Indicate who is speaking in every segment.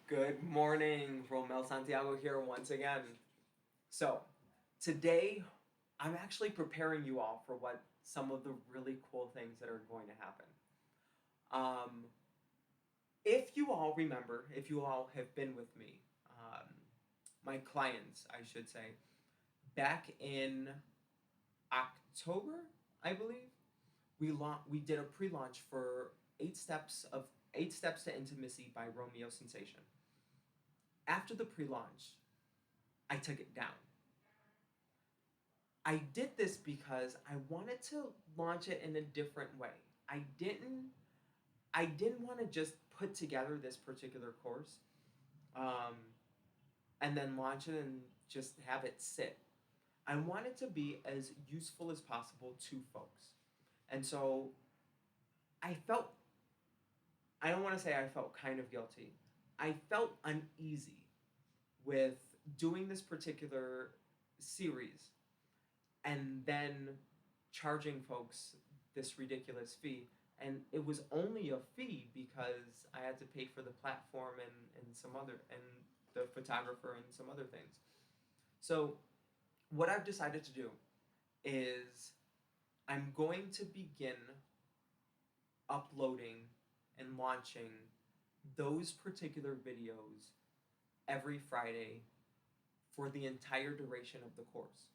Speaker 1: Good morning, Romeo Santiago here once again. So, today I'm actually preparing you all for what some of the really cool things that are going to happen. Um, if you all remember, if you all have been with me, my clients, I should say, back in October, I believe, we did a pre-launch for Eight Steps to Intimacy by Romeo Sensation. After the pre-launch, I took it down. I did this because I wanted to launch it in a different way. I didn't want to just put together this particular course um, and then launch it and just have it sit. I want it to be as useful as possible to folks. And so I felt, I don't want to say I felt kind of guilty. I felt uneasy with doing this particular series and then charging folks this ridiculous fee. And it was only a fee because I had to pay for the platform and some other and the photographer and some other things. So what I've decided to do is I'm going to begin uploading and launching those particular videos every Friday for the entire duration of the course.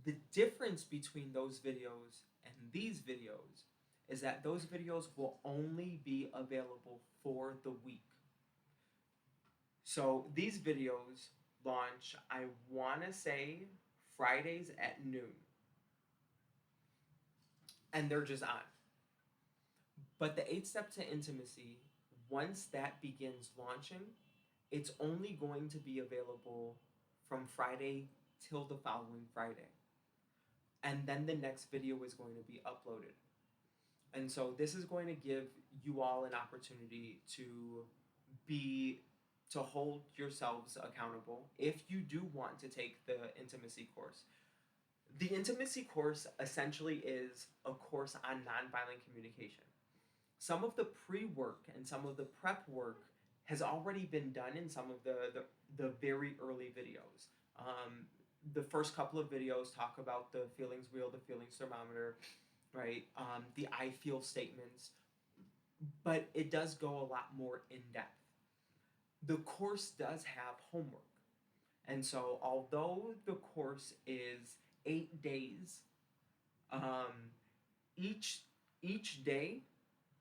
Speaker 1: The difference between those videos and these videos is that those videos will only be available for the week. So these videos launch, I want to say, Fridays at noon. And they're just on. But the 8 Step to Intimacy, once that begins launching, it's only going to be available from Friday till the following Friday. And then the next video is going to be uploaded. And so this is going to give you all an opportunity be to hold yourselves accountable if you do want to take the intimacy course. The intimacy course essentially is a course on nonviolent communication. Some of the pre-work and some of the prep work has already been done in some of the very early videos. The first couple of videos talk about the feelings wheel, the feelings thermometer, right? The I feel statements, but it does go a lot more in depth. The course does have homework. And so, although the course is 8 days, um, each each day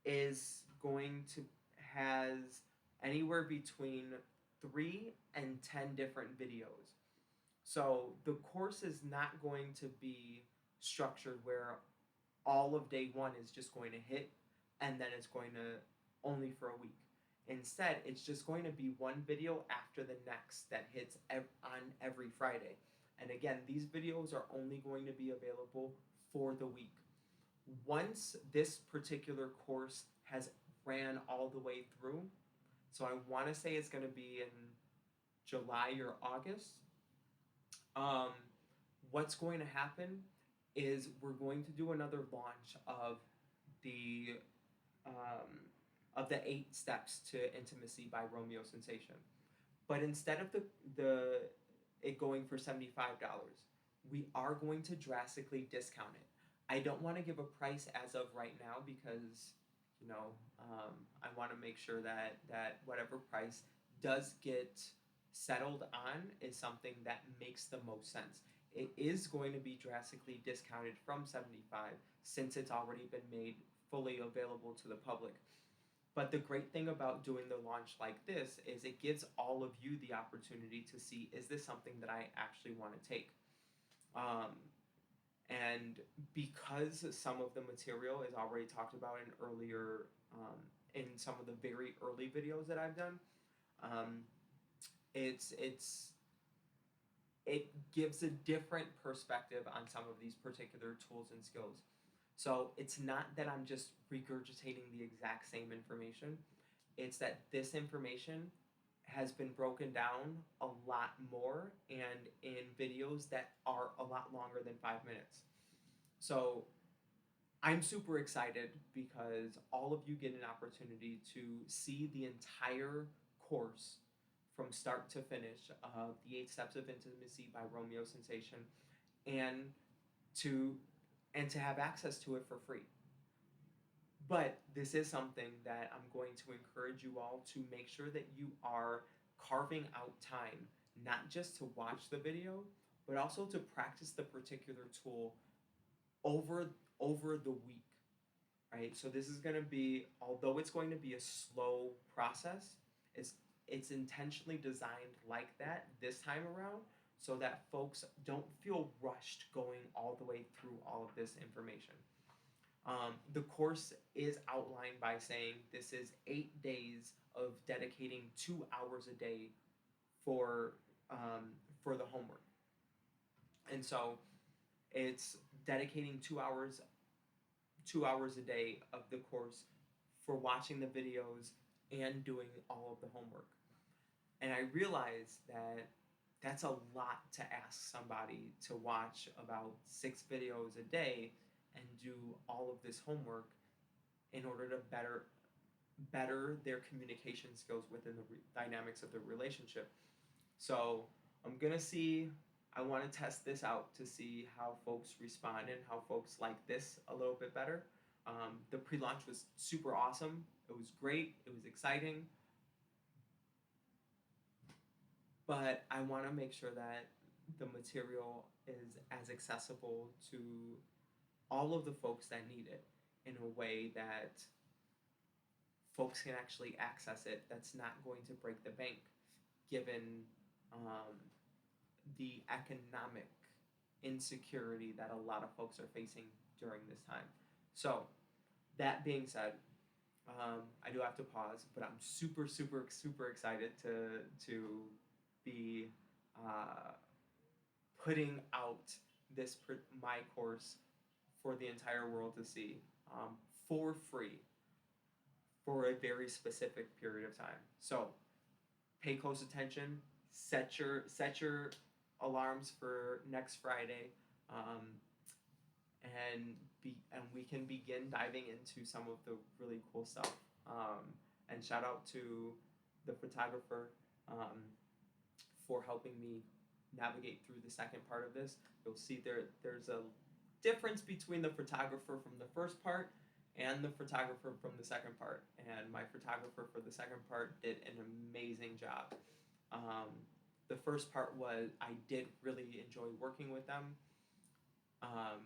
Speaker 1: is going to has anywhere between 3 and 10 different videos. So the course is not going to be structured where all of day one is just going to hit and then it's going to only for a week. Instead, it's just going to be one video after the next that hits on every Friday. And again, these videos are only going to be available for the week. Once this particular course has ran all the way through, so I want to say it's going to be in July or August, um, what's going to happen is we're going to do another launch the um, of the 8 Steps to Intimacy by Romeo Sensation. But instead of the it going for $75, we are going to drastically discount it. I don't want to give a price as of right now because I want to make sure that whatever price does get settled on is something that makes the most sense. It is going to be drastically discounted from 75 since it's already been made fully available to the public. But the great thing about doing the launch like this is it gives all of you the opportunity to see, is this something that I actually want to take? Um, and because some of the material is already talked about in some of the very early videos that I've done, um, it's it gives a different perspective on some of these particular tools and skills. So it's not that I'm just regurgitating the exact same information. It's that this information has been broken down a lot more and in videos that are a lot longer than 5 minutes. So I'm super excited because all of you get an opportunity to see the entire course from start to finish of the 8 Steps of Intimacy by Romeo Sensation, and to to have access to it for free. But this is something that I'm going to encourage you all to make sure that you are carving out time, not just to watch the video, but also to practice the particular tool over the week, right? So this is going to be, although it's going to be a slow process, it's it's intentionally designed like that this time around so that folks don't feel rushed going all the way through all of this information. The course is outlined by saying this is 8 days of dedicating 2 hours a day for for the homework, and so it's dedicating 2 hours a day of the course for watching the videos and doing all of the homework. And I realized that that's a lot to ask somebody to watch about 6 videos a day and do all of this homework in order to better their communication skills within the dynamics of the relationship. So I'm gonna see. I want to test this out to see how folks respond and how folks like this a little bit better. The pre-launch was super awesome. It was great. It was exciting. But I want to make sure that the material is as accessible to all of the folks that need it in a way that folks can actually access it. That's not going to break the bank, given um, the economic insecurity that a lot of folks are facing during this time. So, that being said, I do have to pause, but I'm super, super, super excited to be uh, putting out my course for the entire world to see, for free for a very specific period of time. So pay close attention. Set your alarms for next Friday, um, and we can begin diving into some of the really cool stuff. And shout out to the photographer, for helping me navigate through the second part of this. You'll see there's a difference between the photographer from the first part and the photographer from the second part. And my photographer for the second part did an amazing job. Um, the first part was I did really enjoy working with them. Um,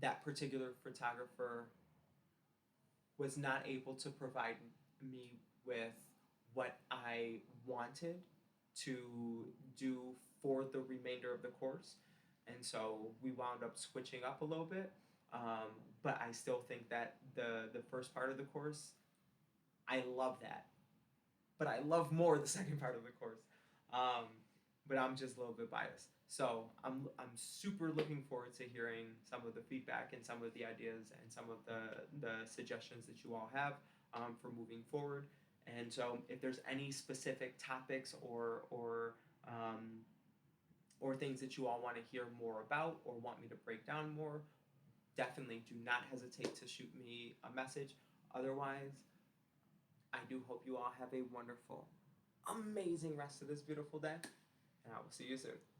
Speaker 1: that particular photographer was not able to provide me with what I wanted to do for the remainder of the course. And so we wound up switching up a little bit. Um, but I still think that the first part of the course, I love that. But I love more the second part of the course. Um, but I'm just a little bit biased. So I'm super looking forward to hearing some of the feedback and some of the ideas and some of the suggestions that you all have, for moving forward. And so if there's any specific topics or things that you all want to hear more about or want me to break down more, definitely do not hesitate to shoot me a message. Otherwise, I do hope you all have a wonderful, amazing rest of this beautiful day, and I will see you soon.